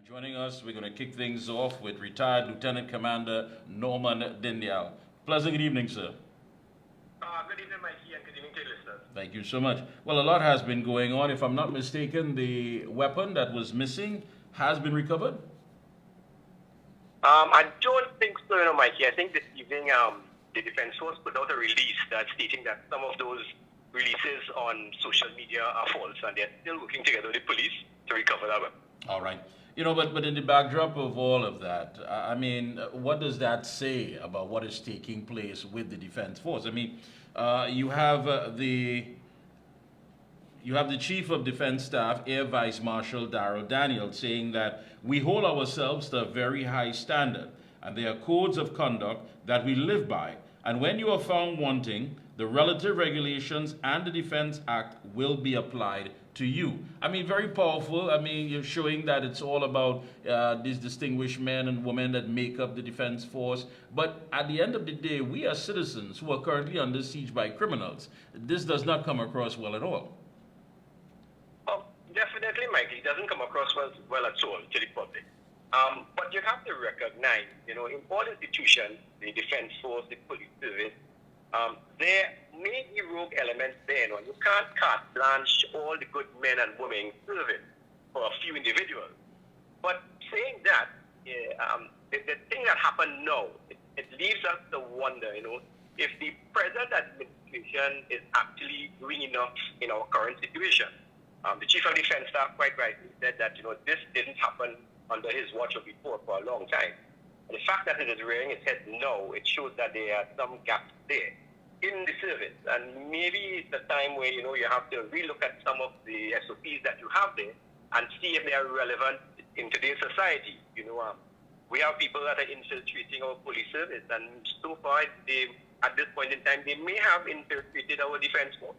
Joining us, we're going to kick things off with retired Lieutenant Commander Norman Dindial. Pleasant good evening, sir. Good evening, Mikey, and good evening to your listeners. Thank you so much. Well, a lot has been going on. If I'm not mistaken, the weapon that was missing has been recovered? I don't think so, Mikey. I think this evening the Defense Force put out a release that's stating that some of those releases on social media are false, and they're still working together with the police to recover that weapon. All right. But in the backdrop of all of that, I mean, what does that say about what is taking place with the Defense Force? I mean, you have the Chief of Defense Staff, Air Vice Marshal Darrell Daniel, saying that we hold ourselves to a very high standard, and there are codes of conduct that we live by. And when you are found wanting, the relative regulations and the Defense Act will be applied to you. I mean, very powerful. I mean, you're showing that it's all about these distinguished men and women that make up the Defense Force. But at the end of the day, we are citizens who are currently under siege by criminals. This does not come across well at all. Oh, definitely, Mike. It doesn't come across well at all to the public. But you have to recognize, in all institutions, the Defense Force, the police service, there may be rogue elements there. You can't carte blanche all the good men and women serving for a few individuals. But saying that, the thing that happened now, it leaves us to wonder, if the present administration is actually doing enough in our current situation. The Chief of Defense Staff quite rightly said that, this didn't happen under his watch or before for a long time. And the fact that it is rearing its head now, it shows that there are some gaps there in the service. And maybe it's a time where, you have to relook at some of the SOPs that you have there and see if they are relevant in today's society. We have people that are infiltrating our police service, and so far, at this point in time, they may have infiltrated our defense force.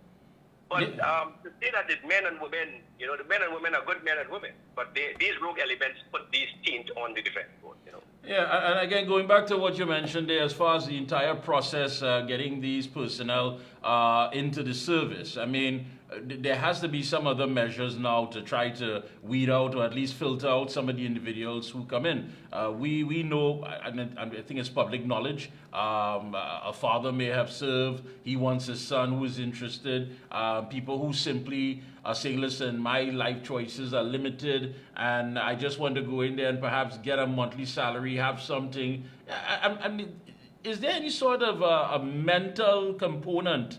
But to say that the men and women, the men and women are good men and women, but these rogue elements put these taint on the defense force, Yeah, and again, going back to what you mentioned there, as far as the entire process, getting these personnel into the service, I mean, there has to be some other measures now to try to weed out or at least filter out some of the individuals who come in. We know, and I think it's public knowledge, a father may have served, he wants his son who is interested, people who simply are saying, listen, my life choices are limited and I just want to go in there and perhaps get a monthly salary, have something. I mean, is there any sort of a mental component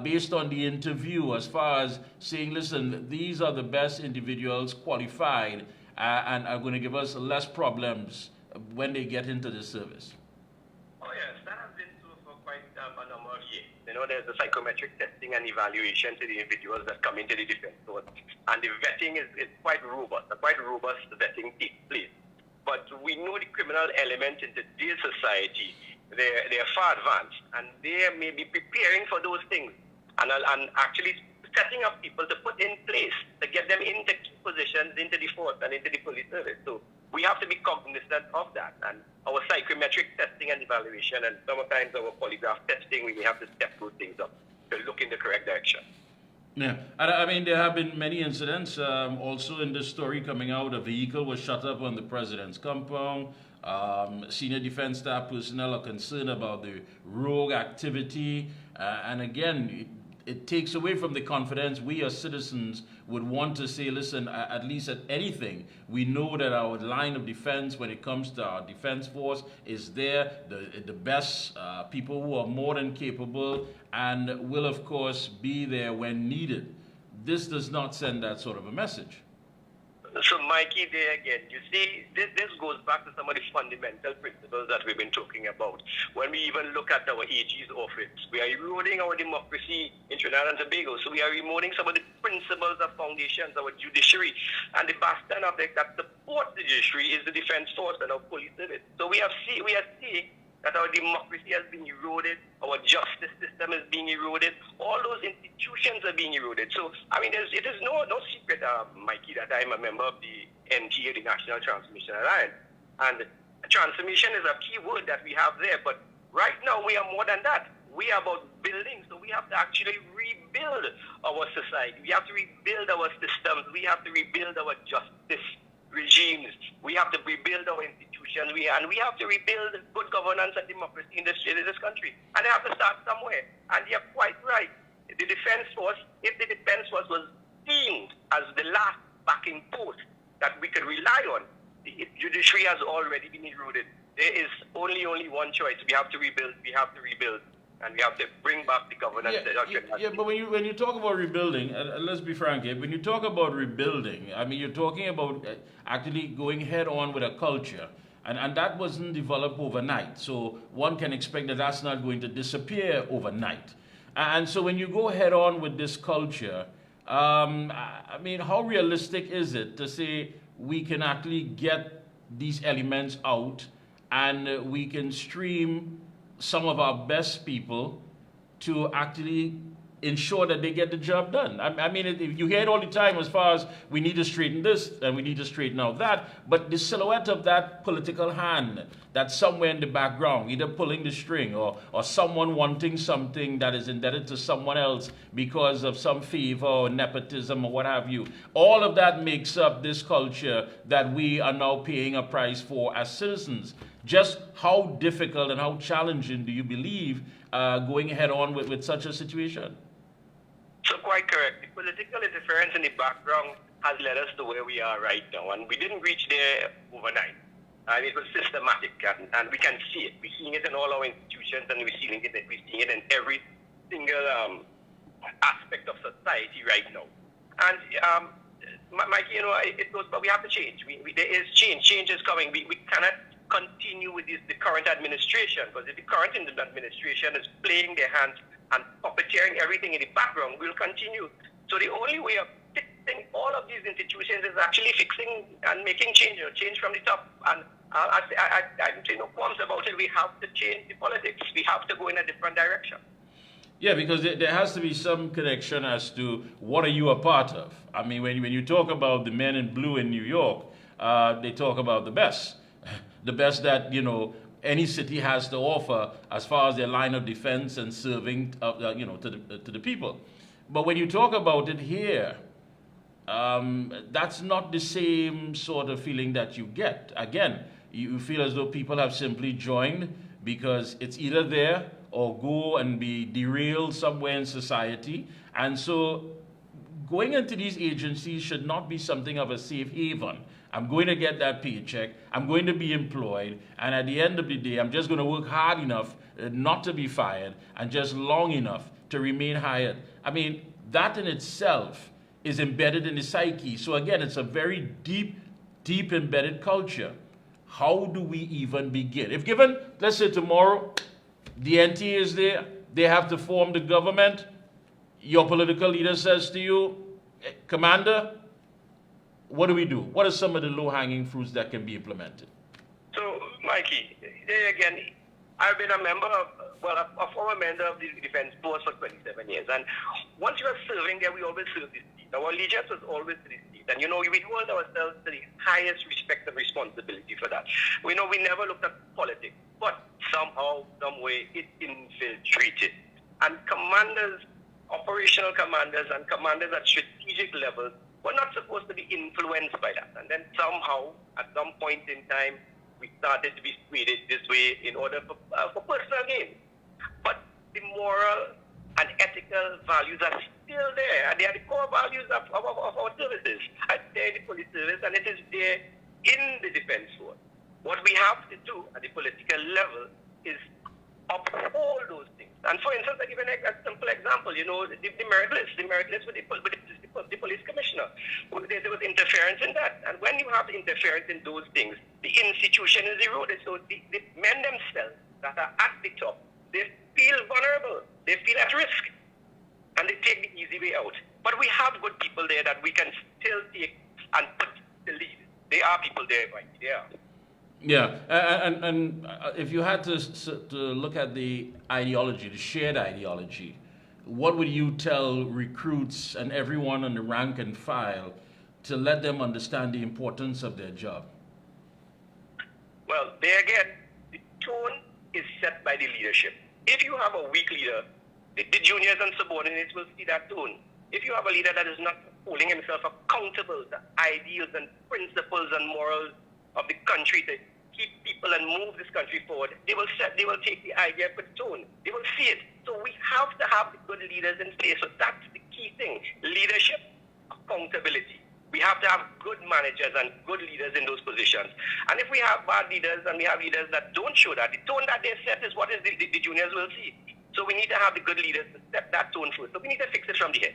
based on the interview as far as saying, listen, these are the best individuals qualified and are going to give us less problems when they get into the service? Oh, yes, that has been so for quite a number of years. There's the psychometric testing and evaluation to the individuals that come into the defense force. And the vetting is quite robust. A quite robust vetting takes place. But we know the criminal element in today's society, they're far advanced, and they may be preparing for those things and actually setting up people to put in place to get them into key positions, into the force and into the police service. So we have to be cognizant of that. And our psychometric testing and evaluation, and sometimes our polygraph testing, we may have to step those things up to look in the correct direction. Yeah, I mean, there have been many incidents. Also in this story coming out, a vehicle was shut up on the president's compound. Senior defense staff personnel are concerned about the rogue activity. And again, it takes away from the confidence we as citizens would want to say, listen, at least at anything, we know that our line of defense when it comes to our defense force is there, the best people who are more than capable and will, of course, be there when needed. This does not send that sort of a message. So, Mikey, there again, you see, this goes back to some of the fundamental principles that we've been talking about. When we even look at our AG's office, we are eroding our democracy in Trinidad and Tobago. So we are eroding some of the principles of foundations, our judiciary. And the bastion of it that supports the judiciary is the defense force and our police service. So we are seeing that our democracy has been eroded, our justice system is being eroded, all those institutions are being eroded. So, I mean, it is no secret, Mikey, that I'm a member of the NTA, the National Transformation Alliance. And transformation is a key word that we have there, but right now we are more than that. We are about building, so we have to actually rebuild our society. We have to rebuild our systems. We have to rebuild our justice. regimes. We have to rebuild our institutions. And we have to rebuild good governance and democracy in this country. And they have to start somewhere. And you're quite right. The defense force, if the defense force was seen as the last backing post that we could rely on, the judiciary has already been eroded. There is only one choice. We have to rebuild. And we have to bring back the governance. But when you talk about rebuilding, let's be frank here, when you talk about rebuilding, I mean, you're talking about actually going head on with a culture. And that wasn't developed overnight. So one can expect that that's not going to disappear overnight. And so when you go head on with this culture, I mean, how realistic is it to say we can actually get these elements out and we can stream some of our best people to actually ensure that they get the job done? I mean, you hear it all the time as far as we need to straighten this and we need to straighten out that, but the silhouette of that political hand that's somewhere in the background, either pulling the string or someone wanting something that is indebted to someone else because of some favor or nepotism or what have you, all of that makes up this culture that we are now paying a price for as citizens. Just how difficult and how challenging do you believe going head on with such a situation? So quite correct. The political interference in the background has led us to where we are right now, and we didn't reach there overnight. And it was systematic, and we can see it. We're seeing it in all our institutions, and we're seeing it in every single aspect of society right now. And Mikey, it goes, but we have to change. There is change. Change is coming. We cannot continue with the current administration, because if the current administration is playing their hands and puppeteering everything in the background, we'll continue. So the only way of fixing all of these institutions is actually fixing and making change from the top. And I say no qualms about it. We have to change the politics. We have to go in a different direction. Yeah, because there has to be some connection as to what are you a part of. I mean, when you talk about the men in blue in New York, they talk about the best. The best that, any city has to offer as far as their line of defense and serving, to the people. But when you talk about it here, that's not the same sort of feeling that you get. Again, you feel as though people have simply joined because it's either there or go and be derailed somewhere in society. And so going into these agencies should not be something of a safe haven. I'm going to get that paycheck, I'm going to be employed, and at the end of the day, I'm just going to work hard enough not to be fired, and just long enough to remain hired. I mean, that in itself is embedded in the psyche. So again, it's a very deep embedded culture. How do we even begin? If given, let's say tomorrow, the NTA is there, they have to form the government, your political leader says to you, Commander, what do we do? What are some of the low-hanging fruits that can be implemented? So, Mikey, there again, I've been a former member of the Defense Force for 27 years. And once you are serving there, we always serve this state. Our allegiance was always to this state. And, we hold ourselves to the highest respect and responsibility for that. We never looked at politics, but somehow, some way, it infiltrated. And commanders, operational commanders, and commanders at strategic levels were not supposed to be influenced by that. And then somehow, at some point in time, we started to be swayed this way in order for personal gain. But the moral and ethical values are still there. And they are the core values of our services. And they're the police service, and it is there in the defense force. What we have to do at the political level is uphold those things. And for instance, I give a simple example, the merit list with the police commissioner. There was interference in that. And when you have interference in those things, the institution is eroded. So the men themselves that are at the top, they feel vulnerable. They feel at risk. And they take the easy way out. But we have good people there that we can still take and put the lead. There are people there, Mike. Yeah. Yeah, and if you had to look at the ideology, the shared ideology, what would you tell recruits and everyone on the rank and file to let them understand the importance of their job? Well, there again, the tone is set by the leadership. If you have a weak leader, the juniors and subordinates will see that tone. If you have a leader that is not holding himself accountable to ideals and principles and morals of the country to keep people and move this country forward, they will take the idea and put it on. They will see it. So we have to have the good leaders in place. So that's the key thing. Leadership, accountability. We have to have good managers and good leaders in those positions. And if we have bad leaders and we have leaders that don't show that, the tone that they set is what is the juniors will see. So we need to have the good leaders to set that tone first. So we need to fix it from the head.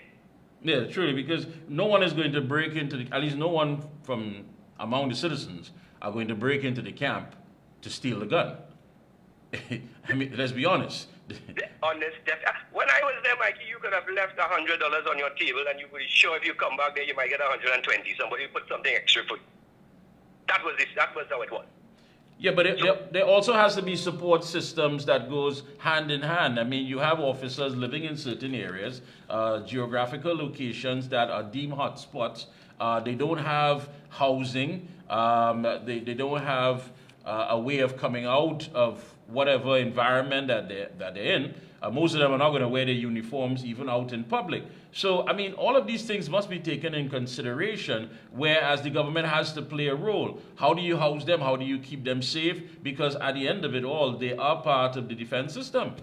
Yeah, truly, because no one is going to break into at least no one from among the citizens are going to break into the camp to steal the gun. I mean, let's be honest. When I was there, Mikey, you could have left $100 on your table, and you were sure if you come back there, you might get 120. Somebody put something extra for you. That was how it was. Yeah, but there also has to be support systems that goes hand in hand. I mean, you have officers living in certain areas, geographical locations that are deemed hotspots. They don't have housing. They don't have a way of coming out of whatever environment that they're in. Most of them are not going to wear their uniforms even out in public. So, I mean, all of these things must be taken in consideration, whereas the government has to play a role. How do you house them? How do you keep them safe? Because at the end of it all, they are part of the defense system.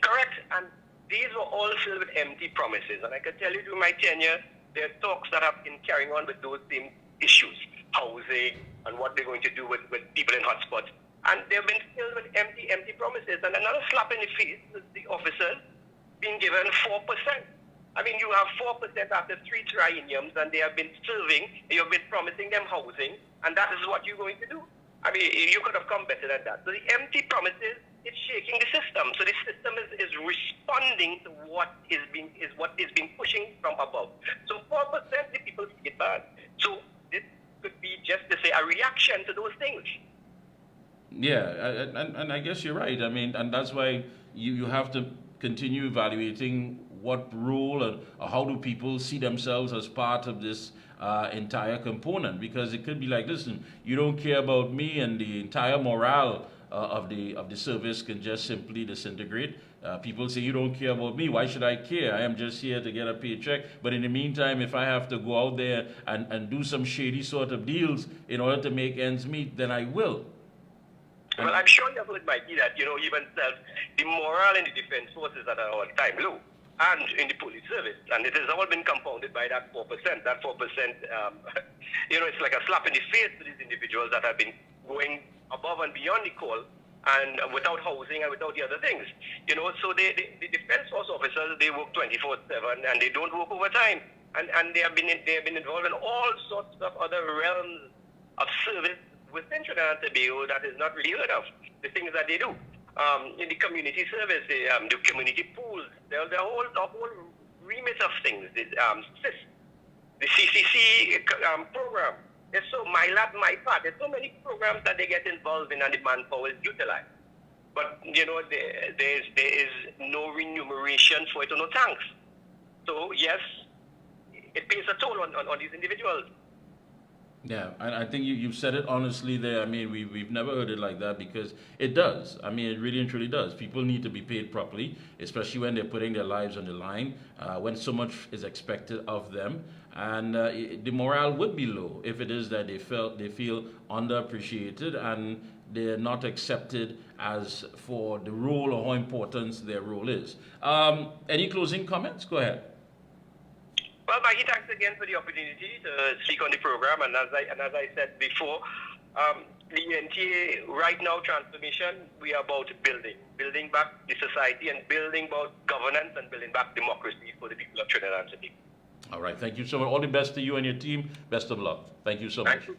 Correct. And these were all filled with empty promises. And I can tell you during my tenure, there are talks that have been carrying on with those same issues, housing, and what they're going to do with people in hotspots. And they've been filled with empty promises. And another slap in the face is the officers being given 4%. I mean, you have 4% after 3 trienniums, and they have been serving. You've been promising them housing, and that is what you're going to do. I mean, you could have come better than that. So the empty promises is shaking the system. So the system is responding to what is being pushing from above. So 4%, the people see it bad. So this could be just to say a reaction to those things. Yeah, and I guess you're right. I mean, and that's why you have to continue evaluating what role or how do people see themselves as part of this entire component, because it could be like, listen, you don't care about me, and the entire morale of the service can just simply disintegrate. People say, you don't care about me, why should I care? I am just here to get a paycheck. But in the meantime, if I have to go out there and do some shady sort of deals in order to make ends meet, then I will. Well, I'm sure you have heard, Mikey, that, even the morale in the defense forces are at an all-time low, and in the police service. And it has all been compounded by that 4%. That 4%, it's like a slap in the face to these individuals that have been going above and beyond the call, and without housing and without the other things. So the defense force officers, they work 24/7, and they don't work overtime. And they have been involved in all sorts of other realms of service within Trinidad and Tobago that is not really heard of, the things that they do. In the community service, the community pools, the whole remit of things, the CCC program. There's so my lab, my part. There's so many programs that they get involved in and the manpower is utilized. But, there is no remuneration for it or no thanks. So, yes, it pays a toll on these individuals. Yeah, and I think you've said it honestly there. I mean, we've never heard it like that, because it does. I mean, it really and truly does. People need to be paid properly, especially when they're putting their lives on the line, when so much is expected of them. And the morale would be low if it is that they feel underappreciated and they're not accepted as for the role or how important their role is. Any closing comments? Go ahead. Well, Mikey, thanks again for the opportunity to speak on the program. And as I said before, the NTA right now transformation, we are about building back the society and building about governance and building back democracy for the people of Trinidad and Tobago. All right, thank you so much. All the best to you and your team. Best of luck. Thank you so much. Thank you.